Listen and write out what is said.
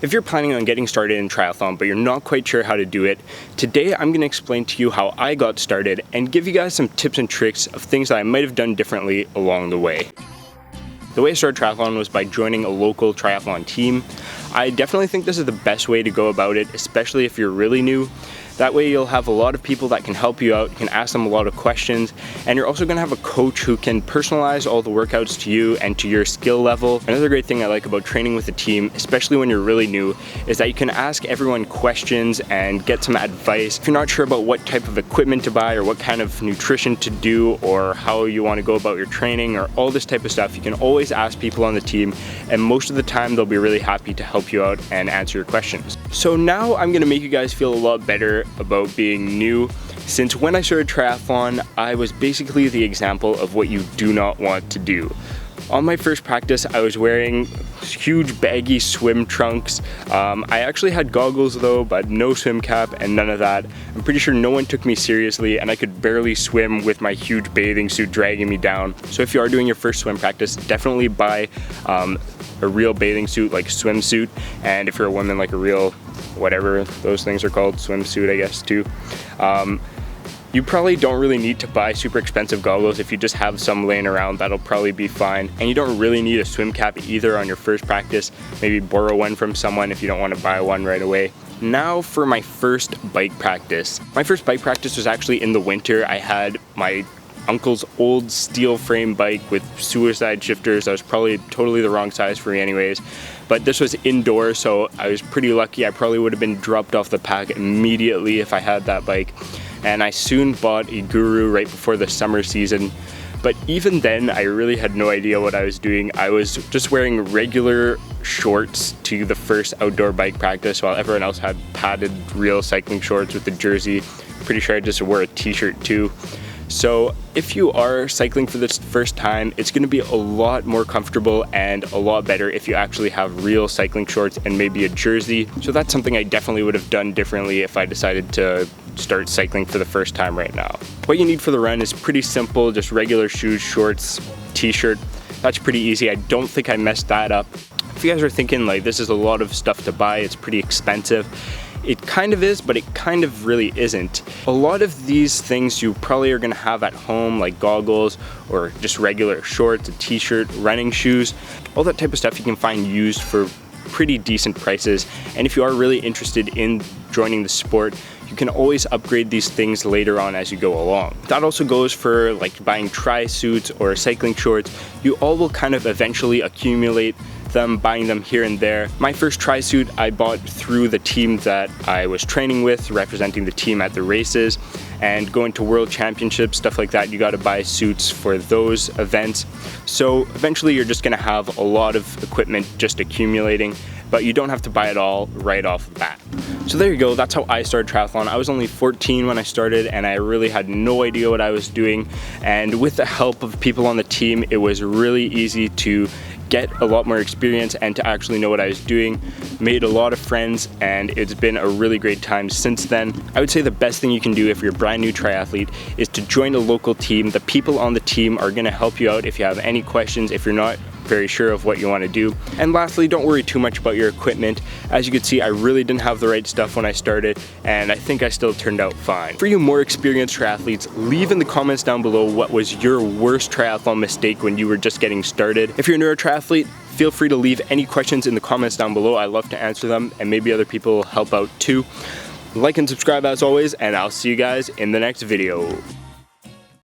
If you're planning on getting started in triathlon but you're not quite sure how to do it, today I'm going to explain to you how I got started and give you guys some tips and tricks of things that I might have done differently along the way. The way I started triathlon was by joining a local triathlon team. I definitely think this is the best way to go about it, especially if you're really new. That way you'll have a lot of people that can help you out, you can ask them a lot of questions, and you're also going to have a coach who can personalize all the workouts to you and to your skill level. Another great thing I like about training with a team, especially when you're really new, is that you can ask everyone questions and get some advice. If you're not sure about what type of equipment to buy or what kind of nutrition to do or how you want to go about your training or all this type of stuff, you can always ask people on the team, and most of the time they'll be really happy to help you out and answer your questions. So now I'm going to make you guys feel a lot better about being new. Since when I started triathlon, I was basically the example of what you do not want to do. On my first practice, I was wearing huge baggy swim trunks. I actually had goggles though, but no swim cap and none of that. I'm pretty sure no one took me seriously, and I could barely swim with my huge bathing suit dragging me down. So if you are doing your first swim practice, definitely buy a real bathing suit, like swimsuit, and if you're a woman, like a real, whatever those things are called, swimsuit I guess too. You probably don't really need to buy super expensive goggles. If you just have some laying around, that'll probably be fine. And you don't really need a swim cap either on your first practice. Maybe borrow one from someone if you don't want to buy one right away. Now for my first bike practice. My first bike practice was actually in the winter. I had my uncle's old steel frame bike with suicide shifters. That was probably totally the wrong size for me anyways. But this was indoors, so I was pretty lucky. I probably would have been dropped off the pack immediately if I had that bike. And I soon bought a Guru right before the summer season. But even then, I really had no idea what I was doing. I was just wearing regular shorts to the first outdoor bike practice while everyone else had padded real cycling shorts with the jersey. Pretty sure I just wore a t-shirt too. So if you are cycling for the first time, it's going to be a lot more comfortable and a lot better if you actually have real cycling shorts and maybe a jersey. So that's something I definitely would have done differently if I decided to start cycling for the first time right now. What you need for the run is pretty simple, just regular shoes, shorts, t-shirt. That's pretty easy. I don't think I messed that up. If you guys are thinking like this is a lot of stuff to buy, it's pretty expensive, it kind of is, but it kind of really isn't. A lot of these things you probably are gonna have at home, like goggles or just regular shorts, a t-shirt, running shoes, all that type of stuff you can find used for pretty decent prices. And if you are really interested in joining the sport, you can always upgrade these things later on as you go along. That also goes for like buying tri-suits or cycling shorts. You all will kind of eventually accumulate them, buying them here and there. My first tri-suit I bought through the team that I was training with, representing the team at the races, and going to world championships, stuff like that. You got to buy suits for those events. So eventually you're just going to have a lot of equipment just accumulating, but you don't have to buy it all right off the bat. So there you go, that's how I started triathlon. I was only 14 when I started, and I really had no idea what I was doing. And with the help of people on the team, it was really easy to get a lot more experience and to actually know what I was doing. Made a lot of friends, and it's been a really great time since then. I would say the best thing you can do if you're a brand new triathlete is to join a local team. The people on the team are gonna help you out if you have any questions, if you're not very sure of what you want to do. And lastly, don't worry too much about your equipment. As you can see, I really didn't have the right stuff when I started, and I think I still turned out fine. For you more experienced triathletes, leave in the comments down below what was your worst triathlon mistake when you were just getting started. If you're a newer triathlete, feel free to leave any questions in the comments down below. I love to answer them, and maybe other people will help out too. Like and subscribe as always, and I'll see you guys in the next video.